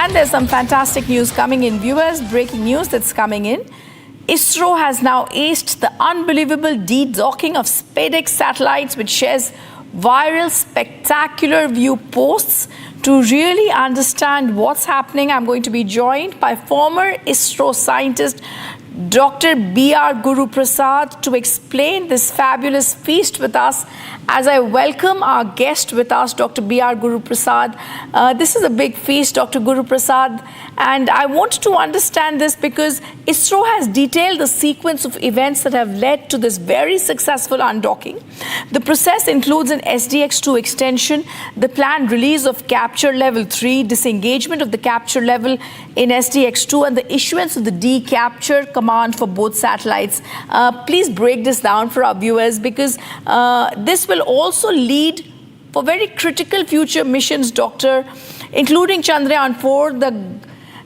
And there's some fantastic news coming in. Viewers, breaking news that's coming in. ISRO has now aced the unbelievable de-docking of Spadex satellites, which shares viral, spectacular view posts. To really understand what's happening, I'm going to be joined by former ISRO scientist Dr. B.R. GURUPRASAD to explain this fabulous feast with us. As I welcome our guest with us, Dr. B.R. GURUPRASAD. This is a big feast, Dr. GURUPRASAD, and I wanted to understand this because ISRO has detailed the sequence of events that have led to this very successful undocking. The process includes an SDX-2 extension, the planned release of capture level 3, disengagement of the capture level in SDX-2, and the issuance of the decapture command for both satellites. Please break this down for our viewers, because this will also lead for very critical future missions, Doctor, including Chandrayaan-4,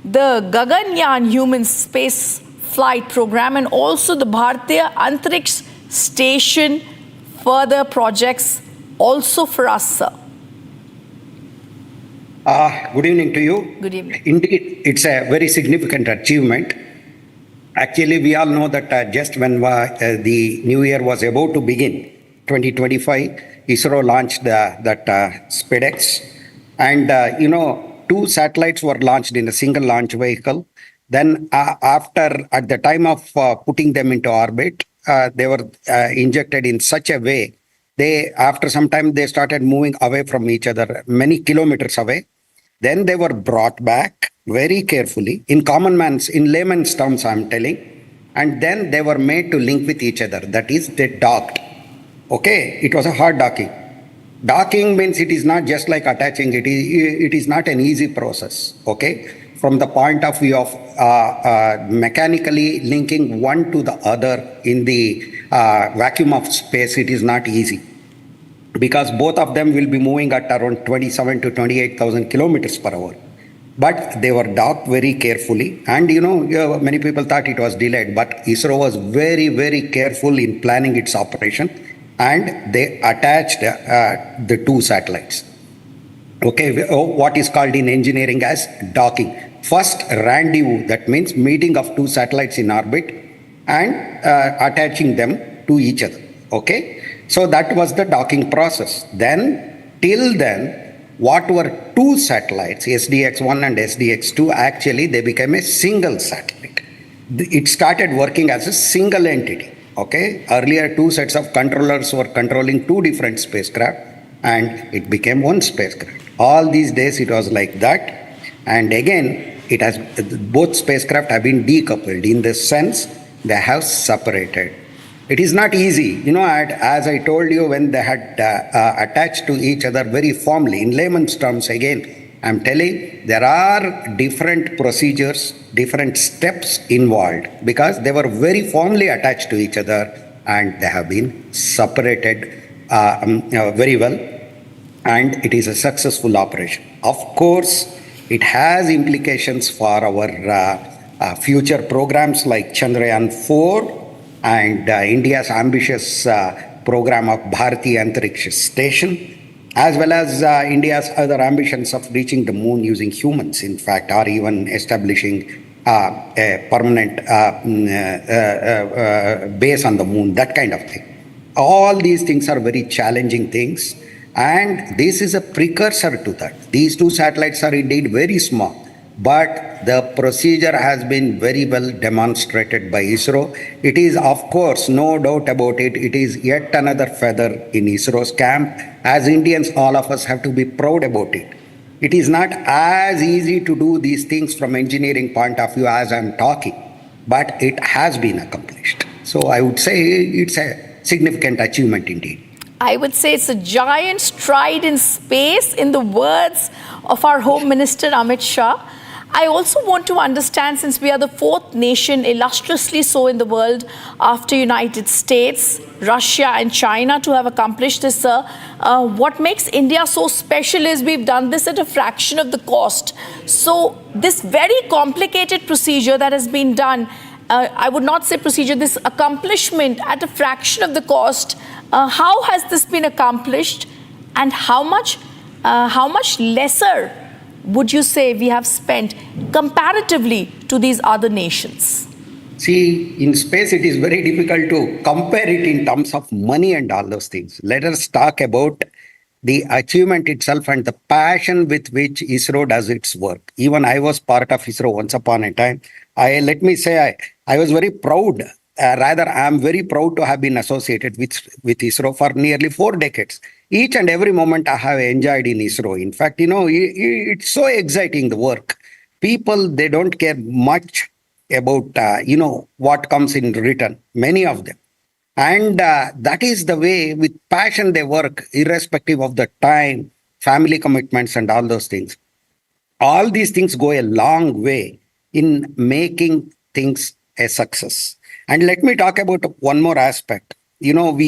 the Gaganyaan human space flight program, and also the Bharatiya Antariksh Station further projects also for us, sir. Good evening to you. Good evening. Indeed, it's a very significant achievement. Actually, we all know that just when the new year was about to begin, 2025, ISRO launched that Spadex. And, two satellites were launched in a single launch vehicle. Then at the time of putting them into orbit, they were injected in such a way, after some time, they started moving away from each other, many kilometers away. Then they were brought back very carefully, in layman's terms, I'm telling. And then they were made to link with each other. That is, they docked. Okay, it was a hard docking. Docking means it is not just like attaching. It is not an easy process. Okay, from the point of view of mechanically linking one to the other in the vacuum of space, it is not easy, because both of them will be moving at around 27 to 28,000 kilometers per hour. But they were docked very carefully, and many people thought it was delayed, but ISRO was very, very careful in planning its operation, and they attached the two satellites. Okay, what is called in engineering as docking. First, rendezvous, that means meeting of two satellites in orbit and attaching them to each other. Okay, so that was the docking process. Till then, what were two satellites, SDX-1 and SDX-2, actually they became a single satellite. It started working as a single entity. Okay, earlier two sets of controllers were controlling two different spacecraft, and it became one spacecraft. All these days it was like that, and again both spacecraft have been decoupled, in the sense they have separated. It is not easy, as I told you, when they had attached to each other very firmly. In layman's terms, again, I'm telling, there are different procedures, different steps involved, because they were very firmly attached to each other, and they have been separated very well, and it is a successful operation. Of course, it has implications for our future programs like Chandrayaan-4 and India's ambitious program of Bharatiya Antariksh Station, as well as India's other ambitions of reaching the moon using humans, in fact, or even establishing a permanent base on the moon, that kind of thing. All these things are very challenging things, and this is a precursor to that. These two satellites are indeed very small, but the procedure has been very well demonstrated by ISRO. It is, of course, no doubt about it, it is yet another feather in ISRO's camp. As Indians, all of us have to be proud about it. It is not as easy to do these things from engineering point of view as I'm talking, but it has been accomplished. So I would say it's a significant achievement indeed. I would say it's a giant stride in space, in the words of our Home Minister Amit Shah. I also want to understand, since we are the fourth nation, illustriously so in the world, after United States, Russia and China, to have accomplished this, sir, what makes India so special is we've done this at a fraction of the cost. So this very complicated procedure that has been done, I would not say procedure, this accomplishment at a fraction of the cost, how has this been accomplished, and how much lesser would you say we have spent comparatively to these other nations? See, in space, it is very difficult to compare it in terms of money and all those things. Let us talk about the achievement itself and the passion with which ISRO does its work. Even I was part of ISRO once upon a time. Let me say, I was very proud. Rather, I am very proud to have been associated with ISRO for nearly 4 decades. Each and every moment I have enjoyed in ISRO. In fact, it's so exciting, the work. People, they don't care much about, what comes in return, many of them. And that is the way, with passion, they work, irrespective of the time, family commitments, and all those things. All these things go a long way in making things a success. And let me talk about one more aspect. We are,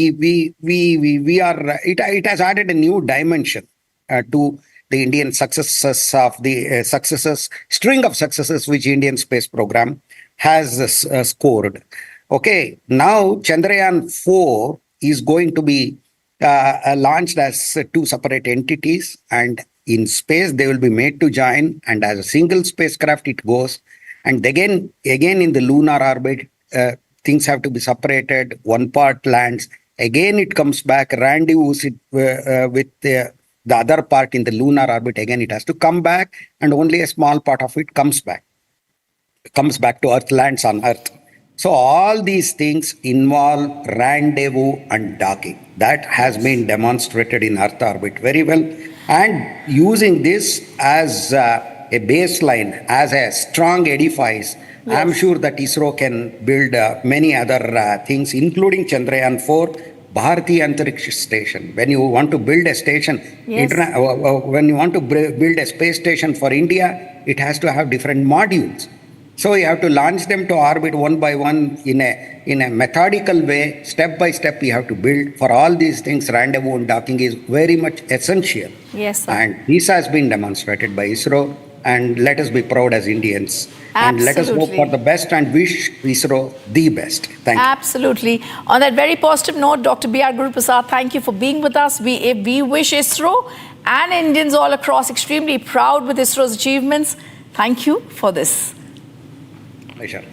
it has added a new dimension to the Indian successes of the string of successes which Indian space program has scored. Okay, now Chandrayaan-4 is going to be launched as 2 separate entities, and in space they will be made to join, and as a single spacecraft it goes. And again in the lunar orbit, things have to be separated. One part lands, again it comes back, rendezvous with the other part in the lunar orbit. Again it has to come back, and only a small part of it comes back to Earth, lands on Earth. So all these things involve rendezvous and docking. That has been demonstrated in Earth orbit very well. And using this as a baseline, as a strong edifice, yes, I'm sure that ISRO can build many other things, including Chandrayaan-4, Bharatiya Antariksha Station. When you want to build a station, yes, when you want to build a space station for India, it has to have different modules. So you have to launch them to orbit one by one in a methodical way, step by step. You have to build. For all these things, rendezvous and docking is very much essential. Yes, sir. And this has been demonstrated by ISRO. And let us be proud as Indians. Absolutely. And let us hope for the best and wish ISRO the best. Thank you. Absolutely. On that very positive note, Dr. B.R. GURUPRASAD, thank you for being with us. We wish ISRO and Indians all across extremely proud with ISRO's achievements. Thank you for this. Pleasure.